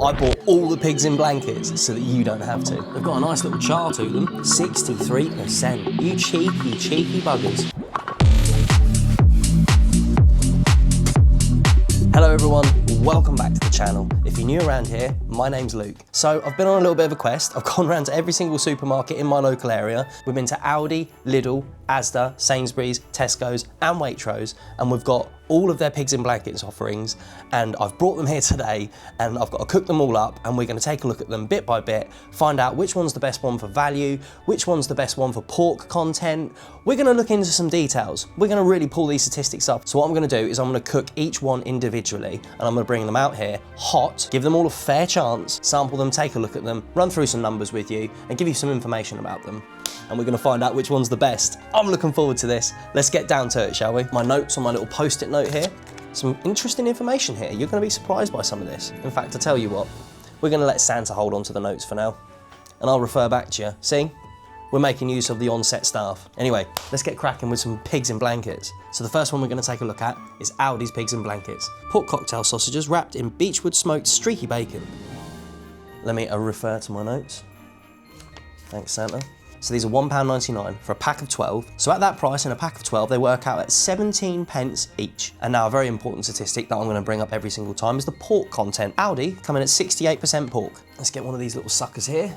I bought all the pigs in blankets so that you don't have to. They've got a nice little char to them. 63%. You cheeky buggers. Hello everyone, welcome back to the channel. If you're new around here, my name's Luke. So I've been on a little bit of a quest. I've gone around to every single supermarket in my local area. We've been to Aldi, Lidl, Asda, Sainsbury's, Tesco's and Waitrose, and we've got all of their pigs in blankets offerings, and I've brought them here today and I've got to cook them all up, and we're going to take a look at them bit by bit, find out which one's the best one for value, which one's the best one for pork content. We're going to look into some details. We're going to really pull these statistics up. So what I'm going to do is I'm going to cook each one individually, and I'm going to bring them out here hot, give them all a fair chance, sample them, take a look at them, run through some numbers with you and give you some information about them. And we're going to find out which one's the best. I'm looking forward to this. Let's get down to it, shall we? My notes on my little post-it note here. Some interesting information here. You're going to be surprised by some of this. In fact, I tell you what, we're going to let Santa hold on to the notes for now, and I'll refer back to you. See? We're making use of the on-set staff. Anyway, let's get cracking with some pigs in blankets. So the first one we're going to take a look at is Aldi's pigs in blankets. Pork cocktail sausages wrapped in beechwood smoked streaky bacon. Let me refer to my notes. Thanks, Santa. So these are £1.99 for a pack of 12. So at that price, in a pack of 12, they work out at 17 pence each. And now a very important statistic that I'm going to bring up every single time is the pork content. Aldi come in at 68% pork. Let's get one of these little suckers here.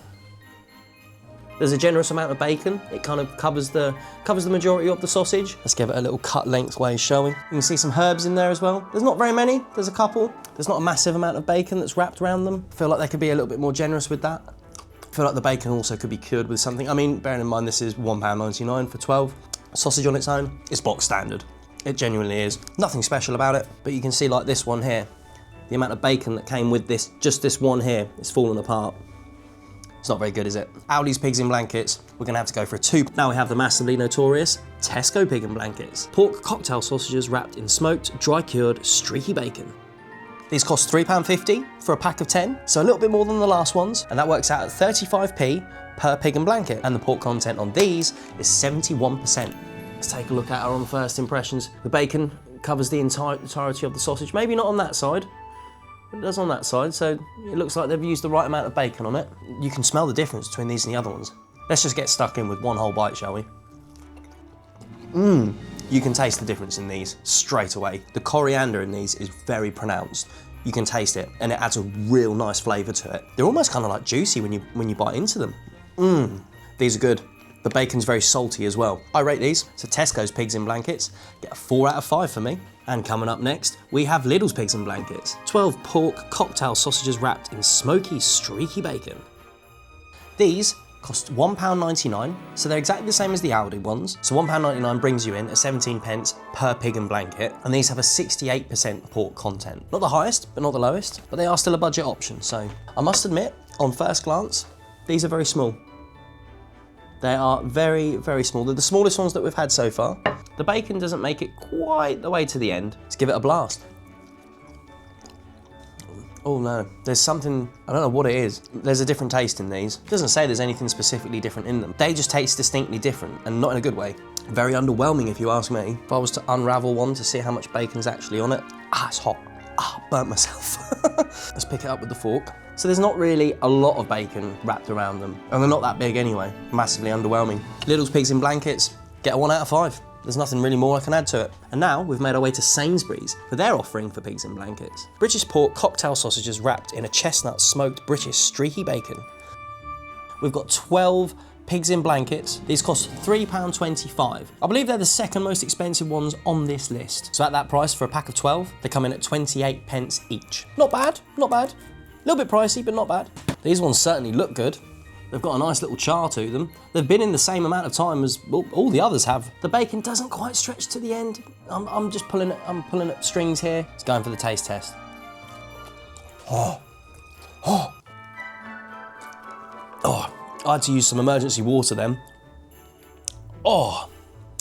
There's a generous amount of bacon. It kind of covers the majority of the sausage. Let's give it a little cut lengthways, shall we? You can see some herbs in there as well. There's not very many, there's a couple. There's not a massive amount of bacon that's wrapped around them. I feel like they could be a little bit more generous with that. I feel like the bacon also could be cured with something. I mean, bearing in mind this is £1.99 for 12. Sausage on its own is box standard. It genuinely is. Nothing special about it, but you can see like this one here, the amount of bacon that came with this, just this one here, is falling apart. It's not very good, is it? Aldi's pigs in blankets, we're gonna have to go for a 2. Now we have the massively notorious Tesco pig in blankets. Pork cocktail sausages wrapped in smoked, dry cured, streaky bacon. These cost £3.50 for a pack of 10, so a little bit more than the last ones, and that works out at 35p per pig and blanket, and the pork content on these is 71%. Let's take a look at our first impressions. The bacon covers the entirety of the sausage, maybe not on that side, but it does on that side, so it looks like they've used the right amount of bacon on it. You can smell the difference between these and the other ones. Let's just get stuck in with one whole bite, shall we? You can taste the difference in these straight away. The coriander in these is very pronounced. You can taste it, and it adds a real nice flavour to it. They're almost kind of like juicy when you bite into them. These are good. The bacon's very salty as well. I rate these. So Tesco's pigs in blankets get a 4 out of 5 for me. And coming up next, we have Lidl's pigs in blankets. 12 pork cocktail sausages wrapped in smoky, streaky bacon. These cost £1.99, so they're exactly the same as the Aldi ones. So £1.99 brings you in at 17 pence per pig and blanket, and these have a 68% pork content. Not the highest, but not the lowest, but they are still a budget option. So I must admit, on first glance, these are very small. They are very, very small. They're the smallest ones that we've had so far. The bacon doesn't make it quite the way to the end. Let's give it a blast. Oh no, there's something, I don't know what it is. There's a different taste in these. It doesn't say there's anything specifically different in them. They just taste distinctly different, and not in a good way. Very underwhelming if you ask me. If I was to unravel one to see how much bacon's actually on it. It's hot. Burnt myself. Let's pick it up with the fork. So there's not really a lot of bacon wrapped around them, and they're not that big anyway. Massively underwhelming. Lidl's pigs in blankets get a 1 out of 5. There's nothing really more I can add to it. And now we've made our way to Sainsbury's for their offering for pigs in blankets. British pork cocktail sausages wrapped in a chestnut smoked British streaky bacon. We've got 12 pigs in blankets. These cost £3.25. I believe they're the second most expensive ones on this list. So at that price for a pack of 12, they come in at 28 pence each. Not bad, not bad. A little bit pricey, but not bad. These ones certainly look good. They've got a nice little char to them. They've been in the same amount of time as all the others have. The bacon doesn't quite stretch to the end. I'm just pulling at strings here. It's going for the taste test. I had to use some emergency water then.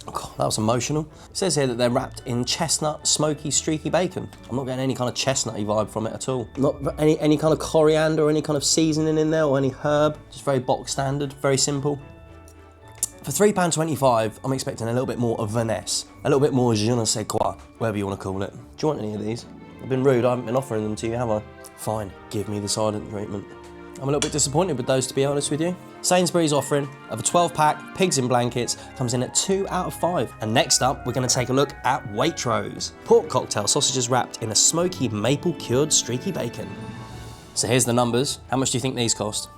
God, that was emotional. It says here that they're wrapped in chestnut, smoky, streaky bacon. I'm not getting any kind of chestnutty vibe from it at all. Not any kind of coriander or any kind of seasoning in there or any herb. Just very box standard, very simple. For £3.25, I'm expecting a little bit more of finesse, a little bit more je ne sais quoi, whatever you want to call it. Do you want any of these? I've been rude, I haven't been offering them to you, have I? Fine, give me the silent treatment. I'm a little bit disappointed with those, to be honest with you. Sainsbury's offering of a 12-pack pigs in blankets comes in at 2 out of 5. And next up, we're going to take a look at Waitrose. Pork cocktail sausages wrapped in a smoky maple cured streaky bacon. So here's the numbers. How much do you think these cost?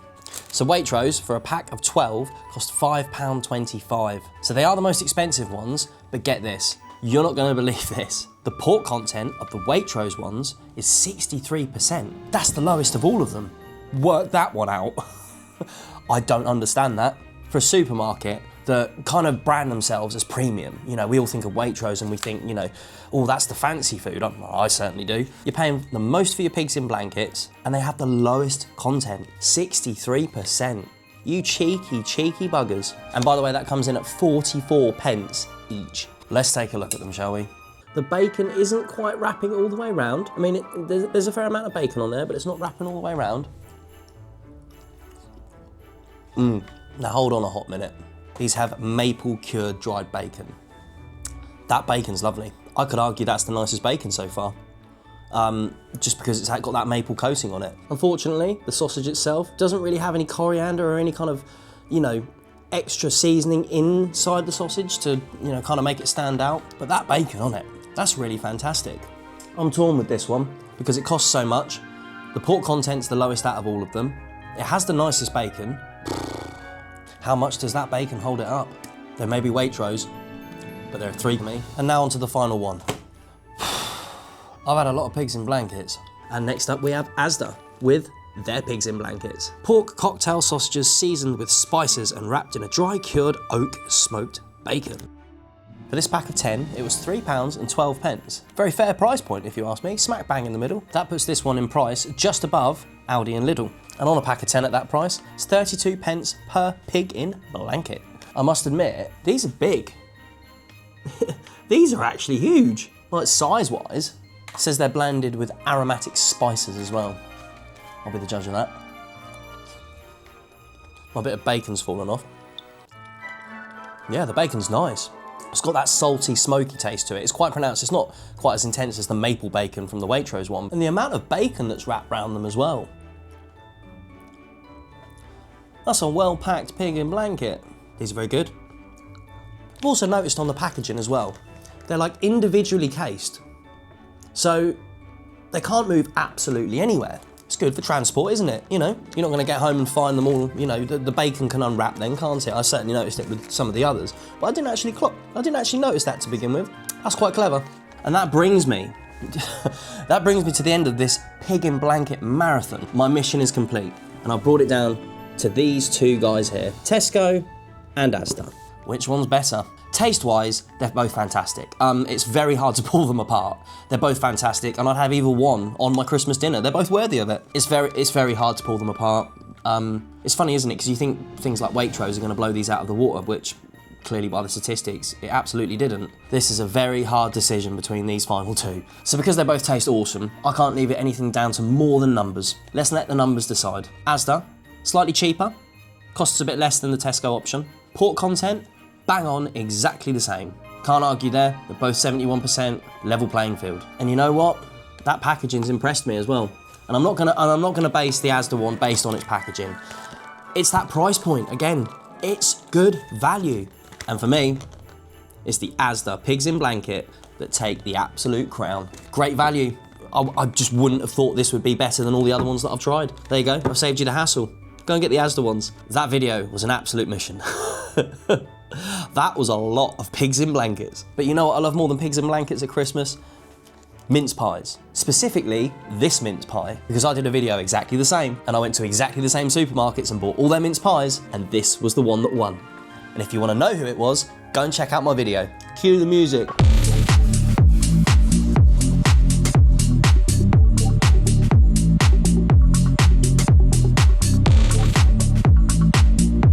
So Waitrose, for a pack of 12, cost £5.25. So they are the most expensive ones, but get this, you're not going to believe this. The pork content of the Waitrose ones is 63%. That's the lowest of all of them. Work that one out. I don't understand that. For a supermarket that kind of brand themselves as premium, you know, we all think of Waitrose and we think, you know, oh, that's the fancy food. I certainly do. You're paying the most for your pigs in blankets and they have the lowest content, 63%. You cheeky, cheeky buggers. And by the way, that comes in at 44 pence each. Let's take a look at them, shall we? The bacon isn't quite wrapping all the way around. I mean, there's a fair amount of bacon on there, but it's not wrapping all the way around. Now hold on a hot minute. These have maple cured dried bacon. That bacon's lovely. I could argue that's the nicest bacon so far. Just because it's got that maple coating on it. Unfortunately, the sausage itself doesn't really have any coriander or any kind of, you know, extra seasoning inside the sausage to, you know, kind of make it stand out. But that bacon on it, that's really fantastic. I'm torn with this one because it costs so much. The pork content's the lowest out of all of them. It has the nicest bacon. How much does that bacon hold it up? There may be Waitrose, but there are 3 for me. And now on to the final one. I've had a lot of pigs in blankets. And next up we have Asda with their pigs in blankets. Pork cocktail sausages seasoned with spices and wrapped in a dry cured oak smoked bacon. For this pack of 10, it was £3.12. Very fair price point if you ask me, smack bang in the middle. That puts this one in price just above Aldi and Lidl. And on a pack of 10 at that price, it's 32 pence per pig in blanket. I must admit, these are big. These are actually huge. Like size-wise, it says they're blended with aromatic spices as well. I'll be the judge of that. My bit of bacon's fallen off. Yeah, the bacon's nice. It's got that salty, smoky taste to it. It's quite pronounced. It's not quite as intense as the maple bacon from the Waitrose one. And the amount of bacon that's wrapped around them as well. That's a well-packed pig in blanket. These are very good. I've also noticed on the packaging as well, they're like individually cased. So they can't move absolutely anywhere. It's good for transport, isn't it? You know, you're not going to get home and find them all, you know, the bacon can unwrap then, can't it? I certainly noticed it with some of the others, but I didn't actually notice that to begin with. That's quite clever. And that brings me to the end of this pig in blanket marathon. My mission is complete, and I've brought it down to these 2 guys here, Tesco and Asda. Which one's better? Taste-wise, they're both fantastic. It's very hard to pull them apart. They're both fantastic, and I'd have either one on my Christmas dinner. They're both worthy of it. It's very hard to pull them apart. It's funny, isn't it? Because you think things like Waitrose are going to blow these out of the water, which clearly by the statistics, it absolutely didn't. This is a very hard decision between these final 2. So because they both taste awesome, I can't leave it anything down to more than numbers. Let's let the numbers decide. Asda, slightly cheaper, costs a bit less than the Tesco option. Pork content, bang on, exactly the same. Can't argue there, they're both 71%, level playing field. And you know what? That packaging's impressed me as well. And I'm not gonna base the Asda one based on its packaging. It's that price point, again, it's good value. And for me, it's the Asda pigs in blanket that take the absolute crown. Great value. I just wouldn't have thought this would be better than all the other ones that I've tried. There you go, I've saved you the hassle. Go and get the Asda ones. That video was an absolute mission. That was a lot of pigs in blankets. But you know what I love more than pigs in blankets at Christmas? Mince pies. Specifically, this mince pie, because I did a video exactly the same, and I went to exactly the same supermarkets and bought all their mince pies, and this was the one that won. And if you want to know who it was, go and check out my video. Cue the music.